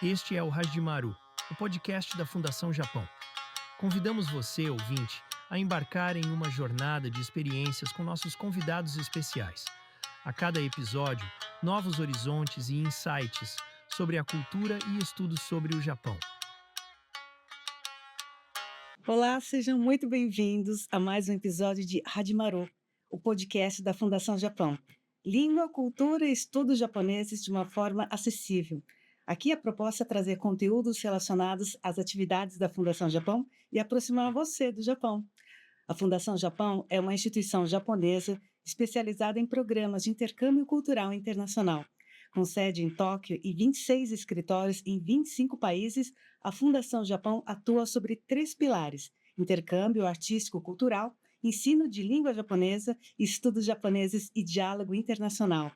Este é o Hajimaru, o podcast da Fundação Japão. Convidamos você, ouvinte, a embarcar em uma jornada de experiências com nossos convidados especiais. A cada episódio, novos horizontes e insights sobre a cultura e estudos sobre o Japão. Olá, sejam muito bem-vindos a mais um episódio de Hajimaru, o podcast da Fundação Japão. Língua, cultura e estudos japoneses de uma forma acessível. Aqui a proposta é trazer conteúdos relacionados às atividades da Fundação Japão e aproximar você do Japão. A Fundação Japão é uma instituição japonesa especializada em programas de intercâmbio cultural internacional. Com sede em Tóquio e 26 escritórios em 25 países, a Fundação Japão atua sobre 3 pilares: intercâmbio artístico-cultural, ensino de língua japonesa, estudos japoneses e diálogo internacional.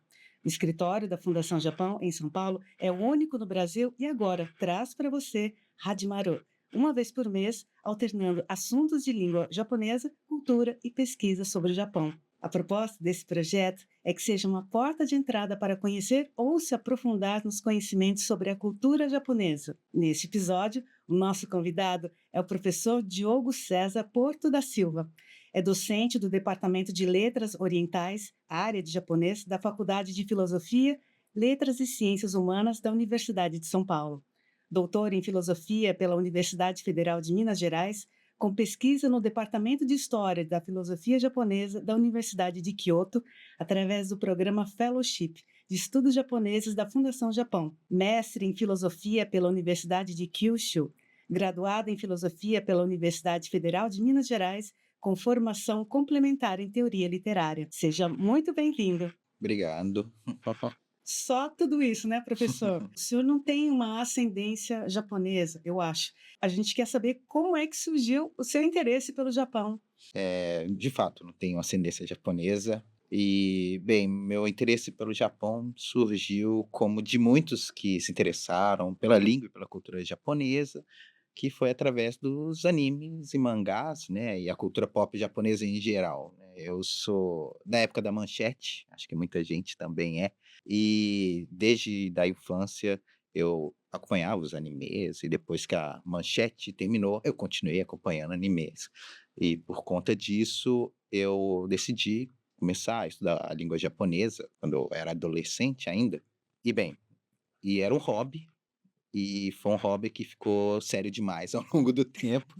O escritório da Fundação Japão, em São Paulo, é o único no Brasil e agora traz para você Hajimaru, uma vez por mês, alternando assuntos de língua japonesa, cultura e pesquisa sobre o Japão. A proposta desse projeto é que seja uma porta de entrada para conhecer ou se aprofundar nos conhecimentos sobre a cultura japonesa. Neste episódio, o nosso convidado é o professor Diogo César Porto da Silva. É docente do Departamento de Letras Orientais, área de japonês, da Faculdade de Filosofia, Letras e Ciências Humanas da Universidade de São Paulo. Doutor em Filosofia pela Universidade Federal de Minas Gerais, com pesquisa no Departamento de História da Filosofia Japonesa da Universidade de Kyoto, através do programa Fellowship de Estudos Japoneses da Fundação Japão. Mestre em Filosofia pela Universidade de Kyushu, graduado em Filosofia pela Universidade Federal de Minas Gerais, com formação complementar em Teoria Literária. Seja muito bem-vindo. Obrigado. Só tudo isso, né, professor? O senhor não tem uma ascendência japonesa, eu acho. A gente quer saber como é que surgiu o seu interesse pelo Japão. De fato, não tenho ascendência japonesa e, bem, meu interesse pelo Japão surgiu como de muitos que se interessaram pela língua e pela cultura japonesa, que foi através dos animes e mangás, né, e a cultura pop japonesa em geral, né. Eu sou da época da Manchete, acho que muita gente também é, e desde da infância eu acompanhava os animes e depois que a Manchete terminou, eu continuei acompanhando animes. E por conta disso, eu decidi começar a estudar a língua japonesa quando eu era adolescente ainda. E bem, era um hobby, e foi um hobby que ficou sério demais ao longo do tempo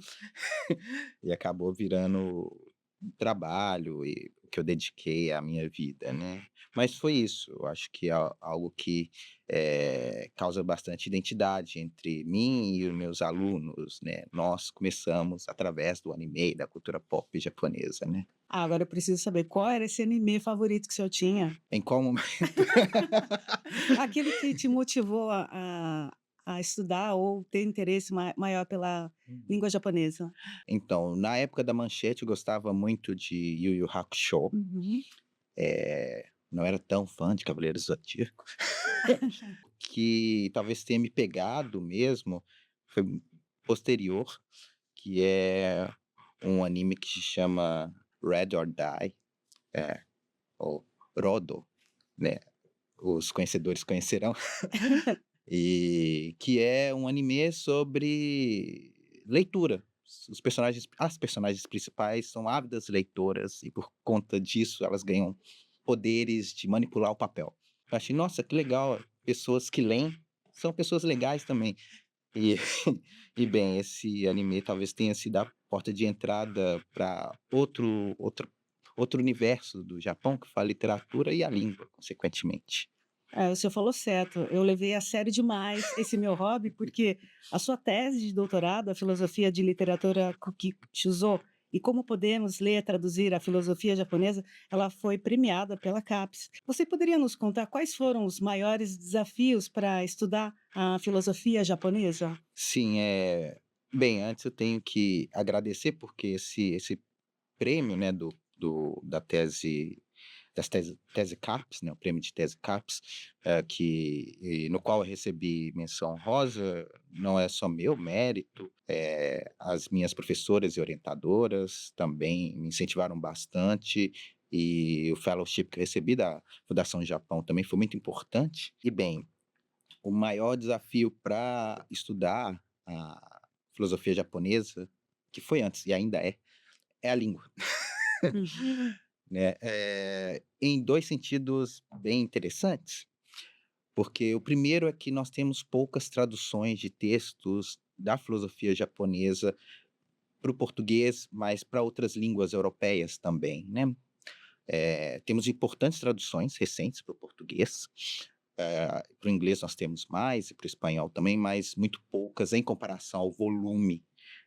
e acabou virando um trabalho e o que eu dediquei à minha vida, né. Mas foi isso, eu acho que é algo que, causa bastante identidade entre mim e os meus alunos, né. Nós começamos através do anime e da cultura pop japonesa, né. Ah, agora eu preciso saber qual era esse anime favorito que o senhor tinha? Em qual momento Aquele que te motivou a estudar ou ter interesse maior pela língua japonesa? Então, na época da Manchete eu gostava muito de Yu Yu Hakusho. Uhum. Não era tão fã de Cavaleiros do Zodíaco. Que talvez tenha me pegado mesmo, foi posterior, que é um anime que se chama Red or Die, é, ou Rodo, né, os conhecedores conhecerão. E que é um anime sobre leitura. As personagens principais são ávidas leitoras e por conta disso elas ganham poderes de manipular o papel. Eu achei: "Nossa, que legal, pessoas que leem são pessoas legais também". E e bem, esse anime talvez tenha sido a porta de entrada para outro universo do Japão, que fala literatura e a língua, consequentemente. É, o senhor falou certo. Eu levei a sério demais esse meu hobby, porque a sua tese de doutorado, a filosofia de literatura Kukishuzo, e como podemos ler e traduzir a filosofia japonesa, ela foi premiada pela CAPES. Você poderia nos contar quais foram os maiores desafios para estudar a filosofia japonesa? Sim, bem, antes eu tenho que agradecer, porque esse prêmio, né, da tese CAPES, né, o prêmio de tese CAPES, no qual eu recebi menção honrosa, não é só meu mérito, as minhas professoras e orientadoras também me incentivaram bastante, e o fellowship que eu recebi da Fundação Japão também foi muito importante. E bem, o maior desafio para estudar a filosofia japonesa, que foi antes e ainda é a língua, Hum. né? Em 2 sentidos bem interessantes, porque o primeiro é que nós temos poucas traduções de textos da filosofia japonesa para o português, mas para outras línguas europeias também, né? Temos importantes traduções recentes para o português, para o inglês nós temos mais, e para o espanhol também, mas muito poucas em comparação ao volume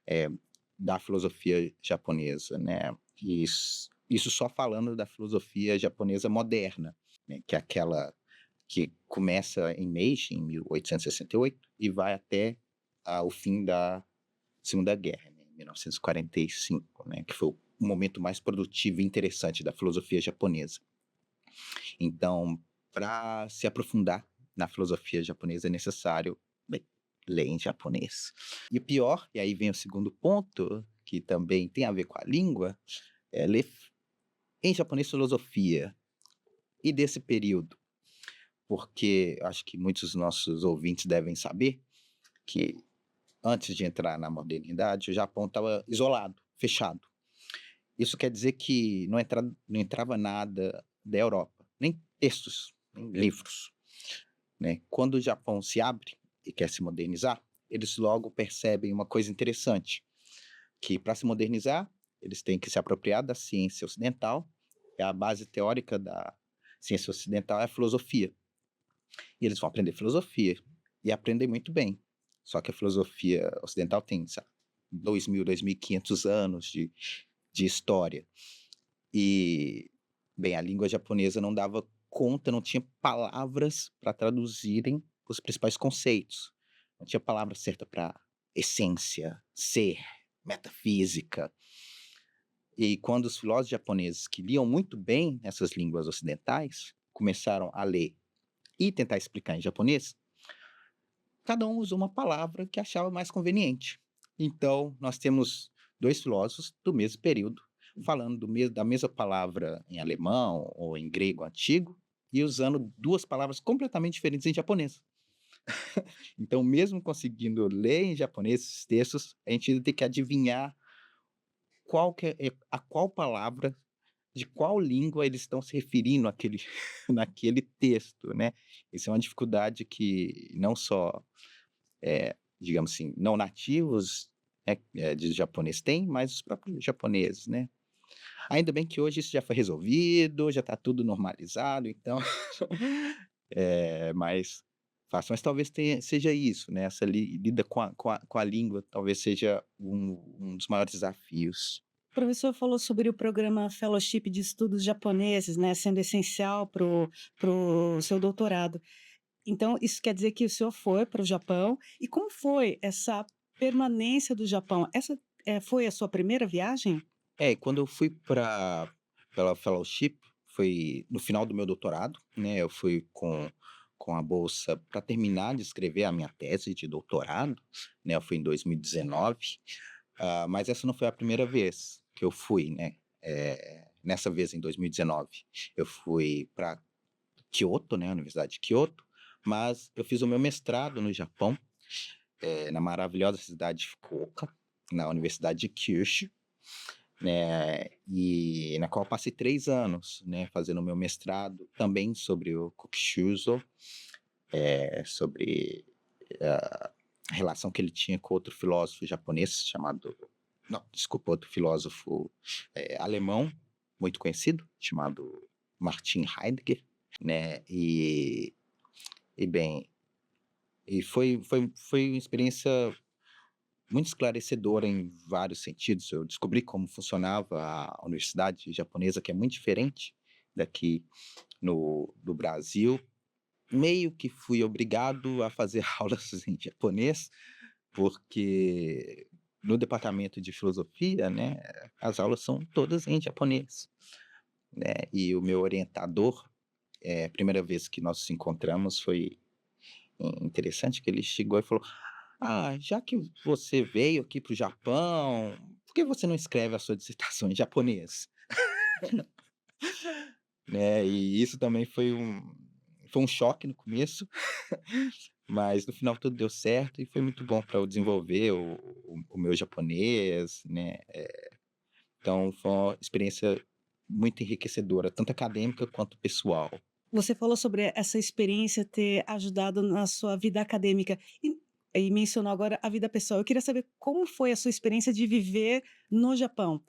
eh, da filosofia japonesa, né? Isso só falando da filosofia japonesa moderna, né? Que é aquela que começa em Meiji, em 1868, e vai até o fim da Segunda Guerra, né, em 1945, né? Que foi o momento mais produtivo e interessante da filosofia japonesa. Então, para se aprofundar na filosofia japonesa é necessário, bem, ler em japonês. E o pior, e aí vem o segundo ponto, que também tem a ver com a língua, é ler em japonês filosofia. E desse período, porque acho que muitos dos nossos ouvintes devem saber que antes de entrar na modernidade, o Japão estava isolado, fechado. Isso quer dizer que não entrava nada da Europa, nem textos, nem livros, né? Quando o Japão se abre e quer se modernizar, eles logo percebem uma coisa interessante, que para se modernizar, eles têm que se apropriar da ciência ocidental, e a base teórica da ciência ocidental é a filosofia. E eles vão aprender filosofia, e aprendem muito bem. Só que a filosofia ocidental tem, sabe, 2.000, 2.500 anos de história. E, bem, a língua japonesa não dava conta, não tinha palavras para traduzirem os principais conceitos. Não tinha palavra certa para essência, ser, metafísica. E quando os filósofos japoneses, que liam muito bem essas línguas ocidentais, começaram a ler e tentar explicar em japonês, cada um usou uma palavra que achava mais conveniente. Então, nós temos 2 filósofos do mesmo período, falando da mesma palavra em alemão ou em grego antigo, e usando 2 palavras completamente diferentes em japonês. Então, mesmo conseguindo ler em japonês esses textos, a gente ainda tem que adivinhar a qual palavra, de qual língua eles estão se referindo naquele texto, né? Isso é uma dificuldade que não só digamos assim, não nativos, né, de japonês têm, mas os próprios japoneses, né? Ainda bem que hoje isso já foi resolvido, já está tudo normalizado, então mais fácil. Mas talvez seja isso, né? Essa lida com a língua talvez seja um dos maiores desafios. O professor falou sobre o programa Fellowship de Estudos Japoneses, né, sendo essencial para o seu doutorado. Então, isso quer dizer que o senhor foi para o Japão. E como foi essa permanência do Japão? Essa foi a sua primeira viagem? E quando eu fui pela fellowship, foi no final do meu doutorado, né? Eu fui com a bolsa para terminar de escrever a minha tese de doutorado, né? Eu fui em 2019, mas essa não foi a primeira vez que eu fui, né? Nessa vez, em 2019, eu fui para Kyoto, né? A Universidade de Kyoto, mas eu fiz o meu mestrado no Japão, na maravilhosa cidade de Fukuoka, na Universidade de Kyushu, né, e na qual passei 3 anos, né, fazendo o meu mestrado também sobre o Kokushuzo, sobre a relação que ele tinha com outro filósofo japonês chamado, não, desculpa, outro filósofo alemão muito conhecido, chamado Martin Heidegger, né, e bem, e foi uma experiência muito esclarecedora em vários sentidos. Eu descobri como funcionava a universidade japonesa, que é muito diferente daqui no Brasil. Meio que fui obrigado a fazer aulas em japonês, porque no departamento de filosofia, né, as aulas são todas em japonês, né? E o meu orientador, a primeira vez que nós nos encontramos foi interessante, que ele chegou e falou: já que você veio aqui para o Japão, por que você não escreve a sua dissertação em japonês? Né, e isso também foi foi um choque no começo, mas no final tudo deu certo e foi muito bom para eu desenvolver o meu japonês, né. Então foi uma experiência muito enriquecedora, tanto acadêmica quanto pessoal. Você falou sobre essa experiência ter ajudado na sua vida acadêmica e mencionou agora a vida pessoal. Eu queria saber como foi a sua experiência de viver no Japão,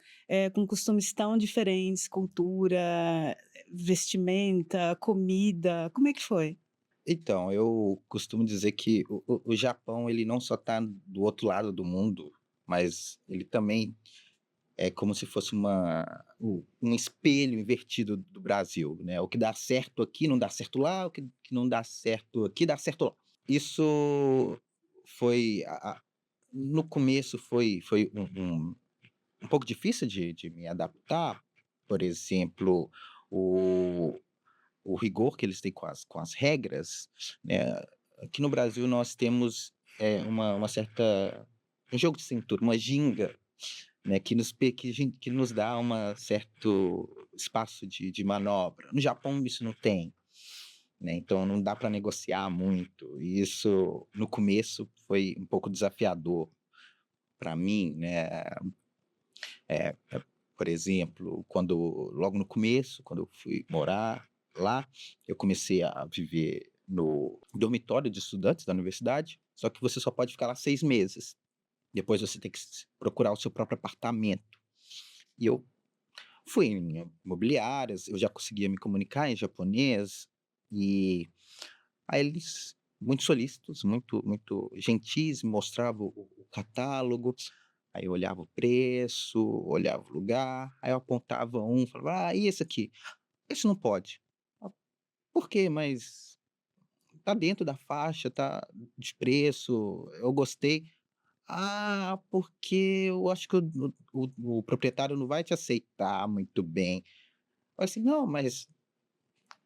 com costumes tão diferentes, cultura, vestimenta, comida, como é que foi? Então, eu costumo dizer que o Japão ele não só está do outro lado do mundo, mas ele também é como se fosse um espelho invertido do Brasil, né, o que dá certo aqui não dá certo lá, o que não dá certo aqui dá certo lá. Isso foi no começo foi um pouco difícil de me adaptar, por exemplo, o o rigor que eles têm com as regras, né. Aqui no Brasil nós temos, uma certa um jogo de cintura, uma ginga, né, que nos dá uma certo espaço de manobra. No Japão isso não tem, né, então não dá para negociar muito, e isso no começo foi um pouco desafiador para mim, né. Por exemplo, quando logo no começo, quando eu fui morar lá, eu comecei a viver no dormitório de estudantes da universidade, só que você só pode ficar lá 6 meses. Depois você tem que procurar o seu próprio apartamento. E eu fui em imobiliárias, eu já conseguia me comunicar em japonês, e aí eles, muito solícitos, muito gentis, me mostravam o catálogo, aí eu olhava o preço, olhava o lugar, aí eu apontava um, falava: "Ah, e esse aqui? Esse não pode". "Ah, por quê? Mas tá dentro da faixa, tá de preço, eu gostei". "Ah, porque eu acho que o proprietário não vai te aceitar muito bem". Eu assim: "Não, mas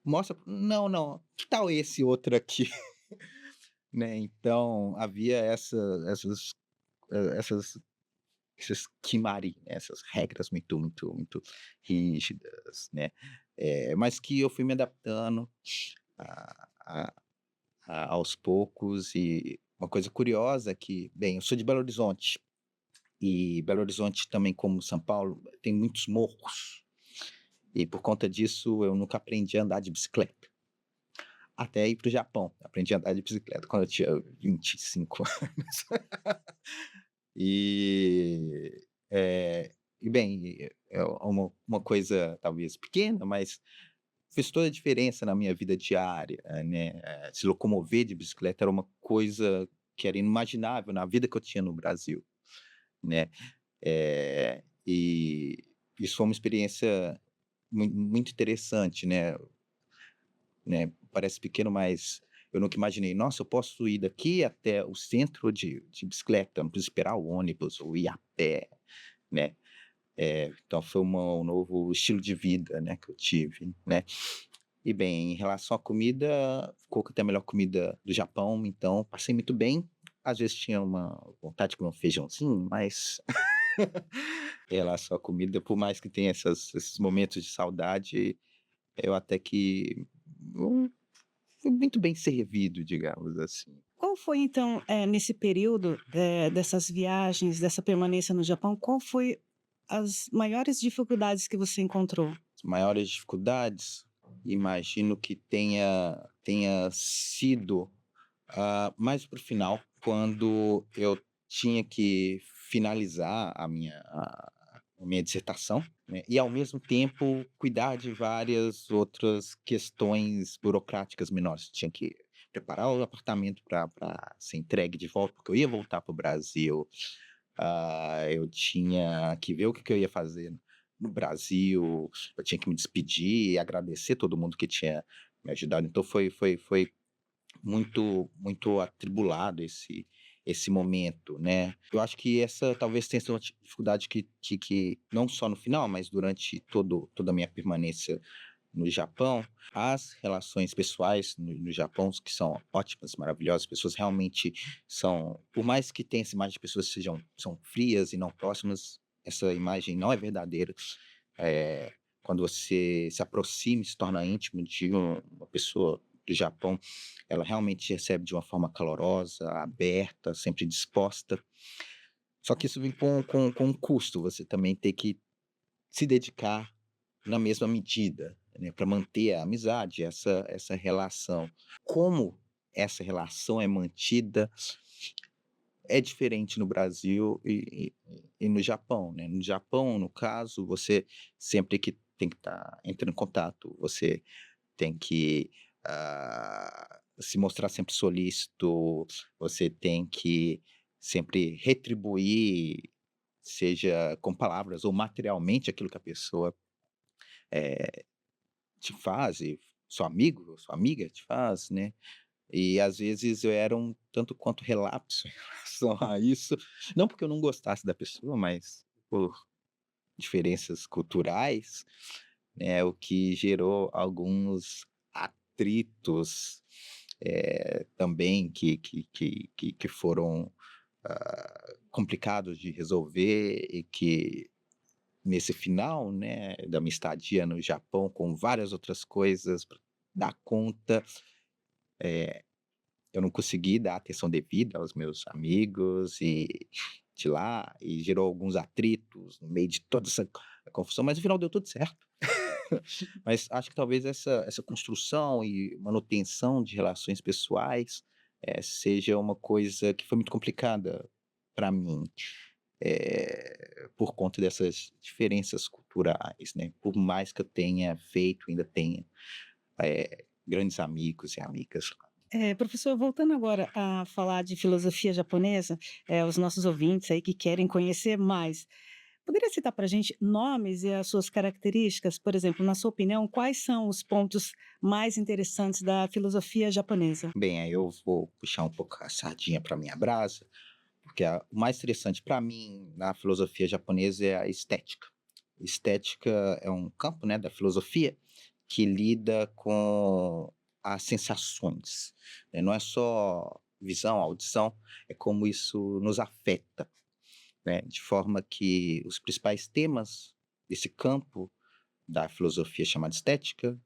mostra". "Não, não, que tal esse outro aqui?". Né, então havia essas, essas esses kimari, né, essas regras muito rígidas, né, mas que eu fui me adaptando a a aos poucos. E uma coisa curiosa é que, bem, eu sou de Belo Horizonte, e Belo Horizonte também, como São Paulo, tem muitos morros, e por conta disso eu nunca aprendi a andar de bicicleta, até ir para o Japão. Aprendi a andar de bicicleta quando eu tinha 25 anos. E, e bem, é uma coisa talvez pequena, mas fez toda a diferença na minha vida diária, né. Se locomover de bicicleta era uma coisa que era inimaginável na vida que eu tinha no Brasil, né. E isso foi uma experiência muito interessante, parece pequeno, mas eu nunca imaginei: "Nossa, eu posso ir daqui até o centro de bicicleta, não preciso esperar o ônibus ou ir a pé", né. Então foi um novo estilo de vida, né, que eu tive, né. E bem, em relação à comida, ficou que tem a melhor comida do Japão, então passei muito bem. Às vezes tinha uma vontade de comer um feijãozinho, mas em relação à comida, por mais que tenha esses momentos de saudade, eu até que, hum, fui muito bem servido, digamos assim. Qual foi então, nesse período, dessas viagens, dessa permanência no Japão, qual foi as maiores dificuldades que você encontrou? As maiores dificuldades, imagino que tenha sido, mais para o final, quando eu tinha que finalizar a minha dissertação, né, e ao mesmo tempo cuidar de várias outras questões burocráticas menores. Tinha que preparar o apartamento para ser entregue de volta, porque eu ia voltar para o Brasil. Eu tinha que ver o que que eu ia fazer no Brasil, eu tinha que me despedir e agradecer todo mundo que tinha me ajudado. Então foi muito atribulado esse momento, né. Eu acho que essa talvez tenha sido uma dificuldade que não só no final, mas durante toda a minha permanência no Japão, as relações pessoais no Japão, que são ótimas, maravilhosas, as pessoas realmente são, por mais que tenha essa imagem de pessoas que são frias e não próximas, essa imagem não é verdadeira. Quando você se aproxima e se torna íntimo de uma pessoa do Japão, ela realmente te recebe de uma forma calorosa, aberta, sempre disposta. Só que isso vem com um custo, você também tem que se dedicar na mesma medida, né, para manter a amizade, essa relação. Como essa relação é mantida é diferente no Brasil e no Japão, né. No Japão, no caso, você sempre que tem que estar entrando em contato, você tem que, se mostrar sempre solícito, você tem que sempre retribuir, seja com palavras ou materialmente, aquilo que a pessoa, eh, te faz, e seu amigo ou sua amiga te faz, né. E às vezes eu era um tanto quanto relapso em relação a isso, não porque eu não gostasse da pessoa, mas por diferenças culturais, né, o que gerou alguns atritos, também que foram, complicados de resolver e que nesse final, né, da minha estadia no Japão, com várias outras coisas pra dar conta, eu não consegui dar atenção devida aos meus amigos e de lá, e gerou alguns atritos no meio de toda essa confusão, mas no final deu tudo certo. Mas acho que talvez essa construção e manutenção de relações pessoais, seja uma coisa que foi muito complicada para mim, por conta dessas diferenças culturais, né. Por mais que eu tenha feito, ainda tenha, grandes amigos e amigas lá. Professor, voltando agora a falar de filosofia japonesa, os nossos ouvintes aí que querem conhecer mais, poderia citar para a gente nomes e as suas características? Por exemplo, na sua opinião, quais são os pontos mais interessantes da filosofia japonesa? Bem, aí eu vou puxar um pouco a sardinha para minha brasa, porque o mais interessante para mim na filosofia japonesa é a estética. Estética é um campo, né, da filosofia que lida com as sensações, né, não é só visão, audição, é como isso nos afeta, né, de forma que os principais temas desse campo da filosofia chamada estética,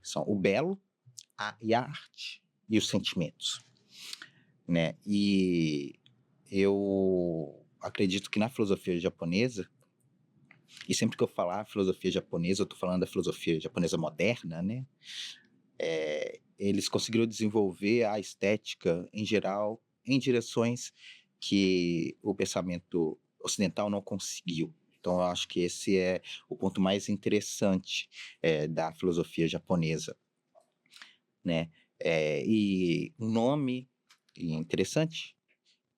são o belo, a arte e os sentimentos, né. E eu acredito que na filosofia japonesa, e sempre que eu falar filosofia japonesa, eu estou falando da filosofia japonesa moderna, né, eles conseguiram desenvolver a estética em geral em direções que o pensamento ocidental não conseguiu. Então eu acho que esse é o ponto mais interessante, da filosofia japonesa, né. E um nome interessante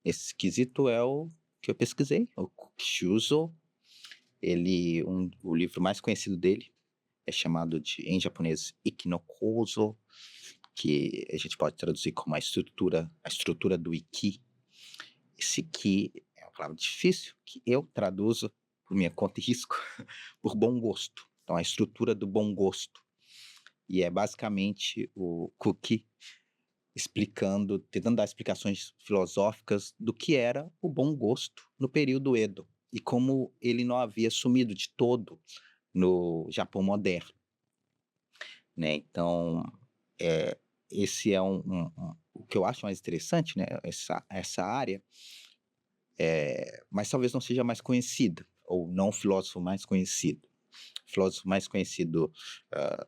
nesse quesito é o que eu pesquisei, o Shuzo. O livro mais conhecido dele é chamado de, em japonês, Ikki no Kouzo, que a gente pode traduzir como a estrutura do Ikki. Esse Ki é uma palavra difícil, que eu traduzo por minha conta e risco, por bom gosto. Então, a estrutura do bom gosto. E é basicamente o Kuki explicando, tentando dar explicações filosóficas do que era o bom gosto no período Edo e como ele não havia sumido de todo no Japão moderno, né. Então, esse é o que eu acho mais interessante, né, essa área, mas talvez não seja mais conhecida, ou não o filósofo mais conhecido. O filósofo mais conhecido, hã,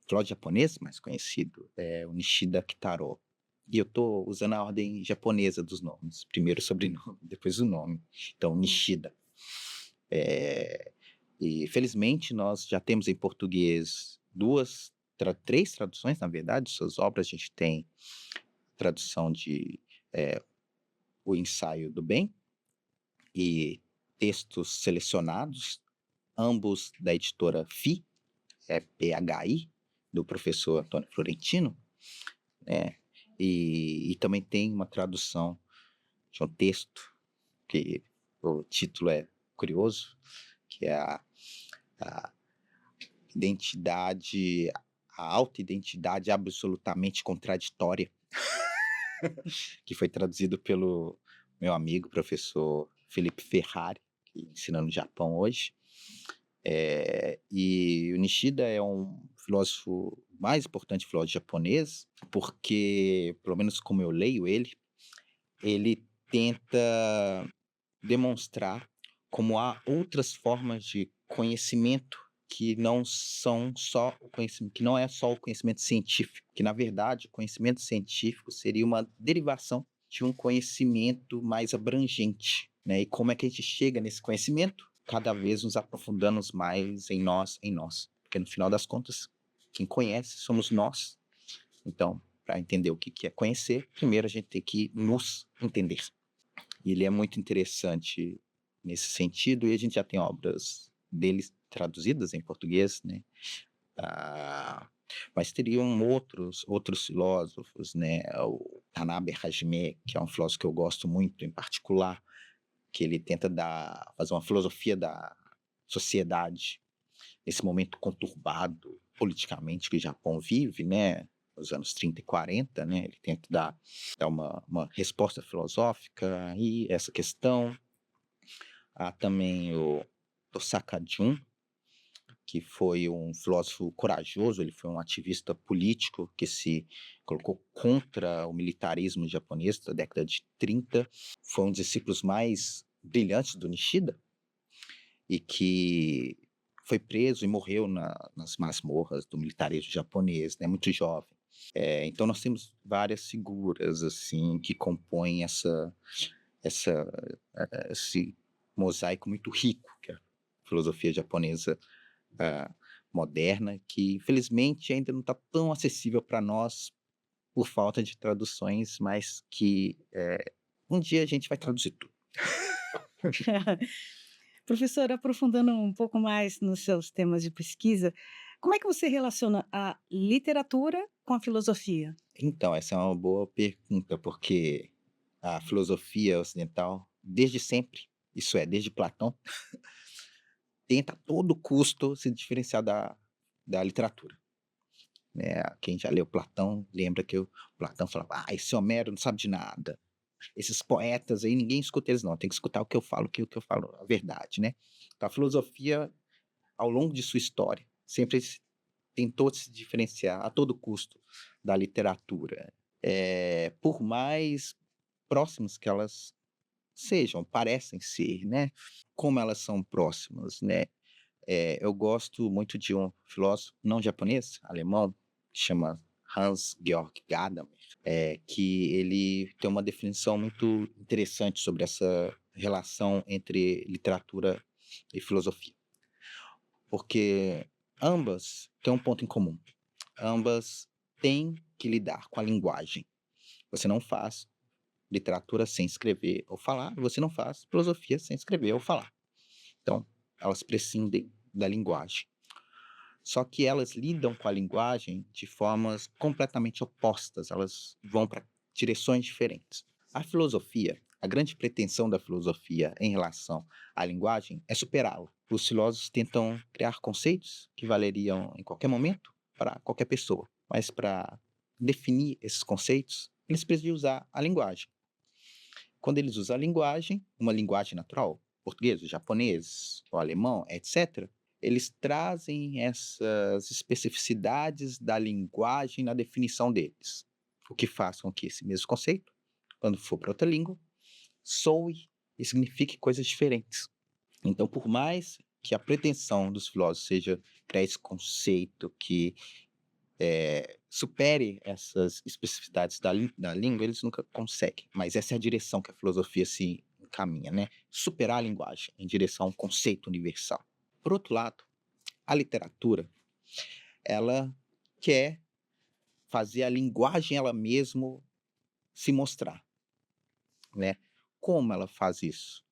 filósofo japonês mais conhecido é o Nishida Kitaro. E eu estou usando a ordem japonesa dos nomes, primeiro o sobrenome, depois o nome. Então, Nishida. Eh, e felizmente nós já temos em português 3 traduções, na verdade, de suas obras. A gente tem tradução de, O Ensaio do Bem e Textos Selecionados, ambos da editora FI, PHI, do professor Antônio Florentino, né. E também tem uma tradução de um texto que o título é curioso, que é a identidade a autoidentidade absolutamente contraditória, que foi traduzido pelo meu amigo professor Felipe Ferrari, que ensina no Japão hoje. E o Nishida é um filósofo, mais importante filósofo japonês, porque, pelo menos como eu leio ele tenta demonstrar como há outras formas de conhecimento que não são só o conhecimento, que não é só o conhecimento científico, que na verdade o conhecimento científico seria uma derivação de um conhecimento mais abrangente, né? E como é que a gente chega nesse conhecimento? Cada vez nos aprofundando mais em nós, porque no final das contas, quem conhece somos nós. Então, para entender o que é conhecer, primeiro a gente tem que nos entender. E ele é muito interessante nesse sentido, e a gente já tem obras dele traduzidas em português, né? Ah, mas teriam outros filósofos, né? O Tanabe Hajime, que é um filósofo que eu gosto muito, em particular, que ele tenta fazer uma filosofia da sociedade nesse momento conturbado politicamente que o Japão vive, né? Nos anos 30 e 40, né? Ele tenta dar uma resposta filosófica a essa questão. Há também o Tosaka Jun, que foi um filósofo corajoso, ele foi um ativista político que se colocou contra o militarismo japonês da década de 30, foi um dos discípulos mais brilhantes do Nishida, e que foi preso e morreu nas masmorras do militarismo japonês, né, muito jovem. Então nós temos várias figuras assim que compõem esse mosaico muito rico que é a filosofia japonesa moderna, que infelizmente ainda não está tão acessível para nós por falta de traduções, mas que um dia a gente vai traduzir tudo. Professor, aprofundando um pouco mais nos seus temas de pesquisa, como é que você relaciona a literatura com a filosofia? Então, essa é uma boa pergunta, porque a filosofia ocidental, desde sempre, isso é, desde Platão, tenta a todo custo se diferenciar da literatura, né? Quem já leu Platão lembra que o Platão falava: esse Homero não sabe de nada. Esses poetas aí, ninguém escuta eles não, tem que escutar o que eu falo, que o que eu falo é a verdade, né? Então a filosofia, ao longo de sua história, sempre tentou se diferenciar a todo custo da literatura. Por mais próximas que elas sejam, parecem ser, né? Como elas são próximas, né? Eu gosto muito de um filósofo não japonês, alemão, que chama Hans-Georg Gadamer, que ele tem uma definição muito interessante sobre essa relação entre literatura e filosofia, porque ambas têm um ponto em comum. Ambas têm que lidar com a linguagem. Você não faz literatura sem escrever ou falar, você não faz filosofia sem escrever ou falar. Então, elas prescindem da linguagem. Só que elas lidam com a linguagem de formas completamente opostas, elas vão para direções diferentes. A filosofia, a grande pretensão da filosofia em relação à linguagem é superá-la. Os filósofos tentam criar conceitos que valeriam em qualquer momento para qualquer pessoa, mas para definir esses conceitos, eles precisam usar a linguagem. Quando eles usam a linguagem, uma linguagem natural, português, o japonês, o alemão, etc., eles trazem essas especificidades da linguagem na definição deles, o que faz com que esse mesmo conceito, quando for para outra língua, soe e signifique coisas diferentes. Então, por mais que a pretensão dos filósofos seja criar esse conceito que supere essas especificidades da língua, eles nunca conseguem. Mas essa é a direção que a filosofia se encaminha, né? Superar a linguagem em direção a um conceito universal. Por outro lado, a literatura, ela quer fazer a linguagem ela mesma se mostrar, né? Como ela faz isso?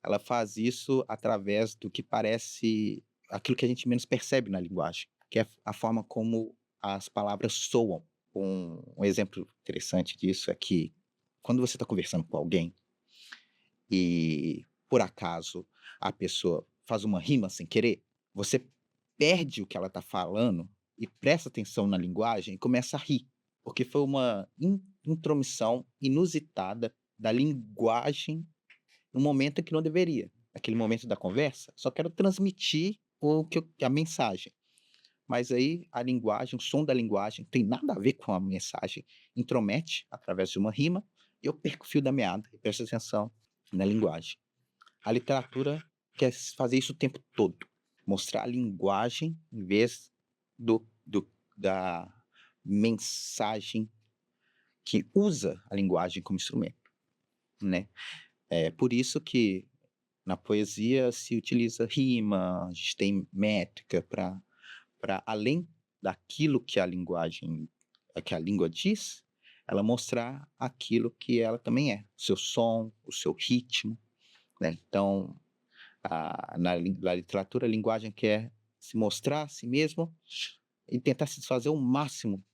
Ela faz isso através do que parece aquilo que a gente menos percebe na linguagem, que é a forma como as palavras soam. Um exemplo interessante disso é que quando você está conversando com alguém e, por acaso, a pessoa faz uma rima sem querer, você perde o que ela está falando e presta atenção na linguagem e começa a rir, porque foi uma intromissão inusitada da linguagem no momento em que não deveria. Naquele momento da conversa, só quero transmitir a mensagem. Mas aí a linguagem, o som da linguagem tem nada a ver com a mensagem, intromete através de uma rima, e eu perco o fio da meada e presto atenção na linguagem. A literatura quer fazer isso o tempo todo, mostrar a linguagem em vez da mensagem que usa a linguagem como instrumento, né? É por isso que na poesia se utiliza rima, a gente tem métrica para além daquilo que a língua diz, ela mostrar aquilo que ela também é, o seu som, o seu ritmo, né? Então, na literatura, a linguagem quer se mostrar a si mesmo e tentar se desfazer o máximo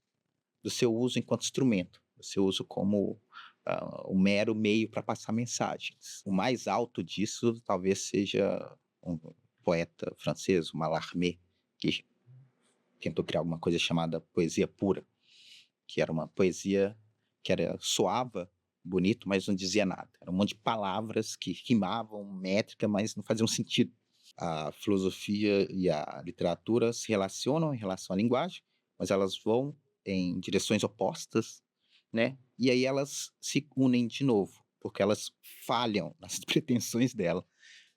do seu uso enquanto instrumento, do seu uso como um mero meio para passar mensagens. O mais alto disso talvez seja um poeta francês, o Mallarmé, que tentou criar alguma coisa chamada poesia pura, que era uma poesia que soava bonito, mas não dizia nada. Era um monte de palavras que rimavam, métrica, mas não faziam sentido. A filosofia e a literatura se relacionam em relação à linguagem, mas elas vão em direções opostas, né? E aí elas se unem de novo, porque elas falham nas pretensões dela.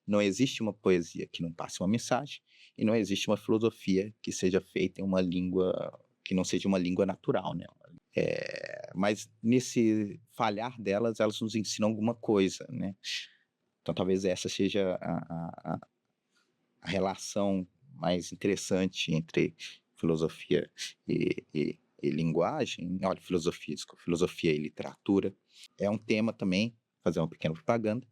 Não existe uma poesia que não passe uma mensagem, e não existe uma filosofia que seja feita em uma língua que não seja uma língua natural, né? Mas nesse falhar delas, elas nos ensinam alguma coisa, né? Então talvez essa seja a relação mais interessante entre filosofia e linguagem. Olha, filosofia e literatura. É um tema também, fazer uma pequena propaganda,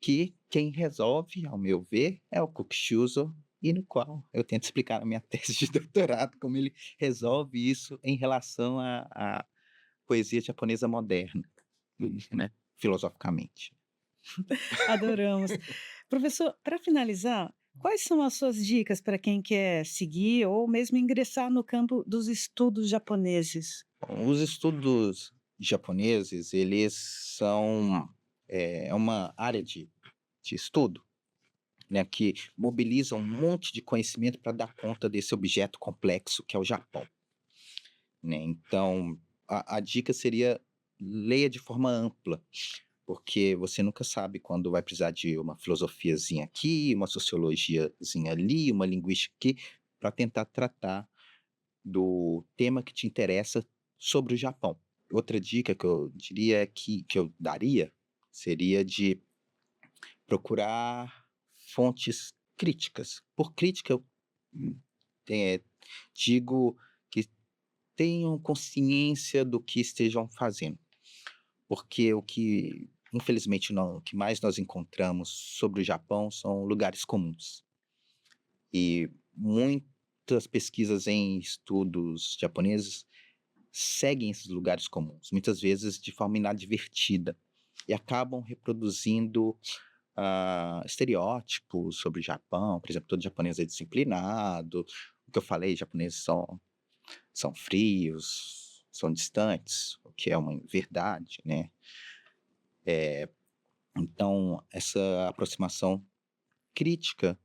que quem resolve, ao meu ver, é o Kokushuzo, e no qual eu tento explicar na minha tese de doutorado como ele resolve isso em relação à poesia japonesa moderna, né, filosoficamente. Adoramos. Professor, para finalizar, quais são as suas dicas para quem quer seguir ou mesmo ingressar no campo dos estudos japoneses? Bom, os estudos japoneses, eles são uma área de estudo, né, que mobiliza um monte de conhecimento para dar conta desse objeto complexo que é o Japão, né? Então, a dica seria leia de forma ampla, porque você nunca sabe quando vai precisar de uma filosofiazinha aqui, uma sociologiazinha ali, uma linguística aqui, para tentar tratar do tema que te interessa sobre o Japão. Outra dica que eu diria que eu daria seria de procurar fontes críticas. Por crítica, eu eh, digo que tenham consciência do que estejam fazendo, porque infelizmente, o que mais nós encontramos sobre o Japão são lugares comuns. E muitas pesquisas em estudos japoneses seguem esses lugares comuns, muitas vezes de forma inadvertida, e acabam reproduzindo estereótipos sobre o Japão. Por exemplo, todo japonês é disciplinado, o que eu falei, japoneses são frios, são distantes, o que é uma verdade, né? Então, essa aproximação crítica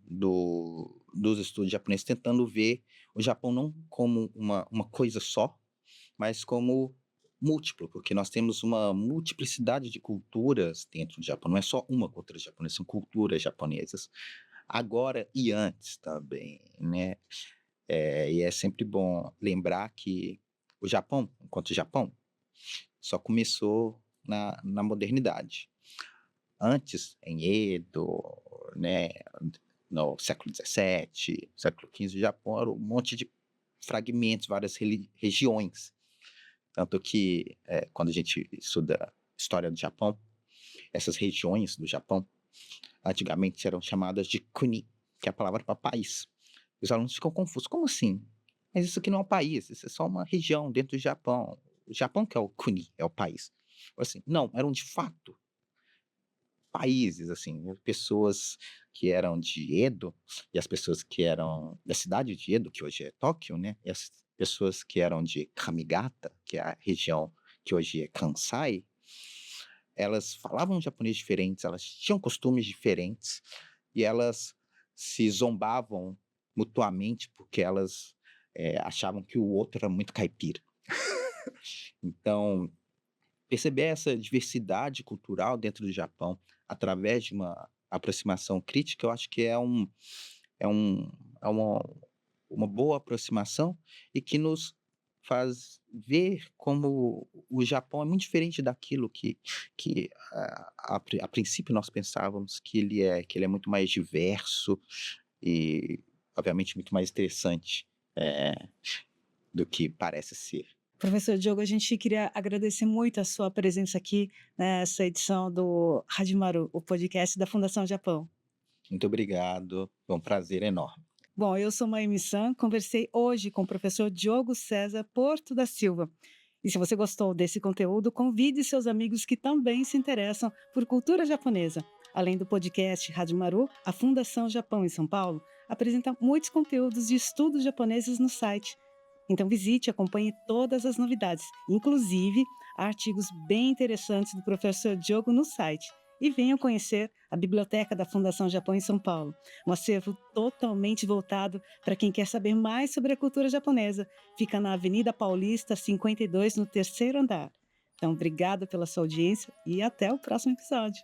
dos estudos japoneses, tentando ver o Japão não como uma coisa só, mas como múltiplo, porque nós temos uma multiplicidade de culturas dentro do Japão. Não é só uma cultura japonesa, são culturas japonesas. Agora e antes também, né? E é sempre bom lembrar que o Japão, enquanto Japão, só começou na modernidade. Antes, em Edo, né, no século XVII, século XV, o Japão era um monte de fragmentos, várias regiões. Tanto que, quando a gente estuda história do Japão, essas regiões do Japão, antigamente eram chamadas de kuni, que é a palavra para país. Os alunos ficam confusos. Como assim? Mas isso aqui não é um país, isso é só uma região dentro do Japão. O Japão que é o kuni, é o país. Assim, não, eram de fato países, assim, pessoas que eram de Edo, e as pessoas que eram da cidade de Edo, que hoje é Tóquio, né? E as pessoas que eram de Kamigata, que é a região que hoje é Kansai, elas falavam japonês diferentes, elas tinham costumes diferentes, e elas se zombavam mutuamente porque elas achavam que o outro era muito caipira. Então, perceber essa diversidade cultural dentro do Japão através de uma aproximação crítica, eu acho que é um é uma boa aproximação e que nos faz ver como o Japão é muito diferente daquilo que a princípio nós pensávamos que ele é muito mais diverso e, obviamente, muito mais interessante, eh, do que parece ser. Professor Diogo, a gente queria agradecer muito a sua presença aqui nessa edição do Hadimaru, o podcast da Fundação Japão. Muito obrigado, foi um prazer enorme. Bom, eu sou Maimi San, conversei hoje com o professor Diogo César Porto da Silva. E se você gostou desse conteúdo, convide seus amigos que também se interessam por cultura japonesa. Além do podcast Hadimaru, a Fundação Japão em São Paulo apresenta muitos conteúdos de estudos japoneses no site. Então visite e acompanhe todas as novidades, inclusive artigos bem interessantes do professor Diogo no site. E venham conhecer a Biblioteca da Fundação Japão em São Paulo, um acervo totalmente voltado para quem quer saber mais sobre a cultura japonesa. Fica na Avenida Paulista 52, no terceiro andar. Então, obrigada pela sua audiência e até o próximo episódio.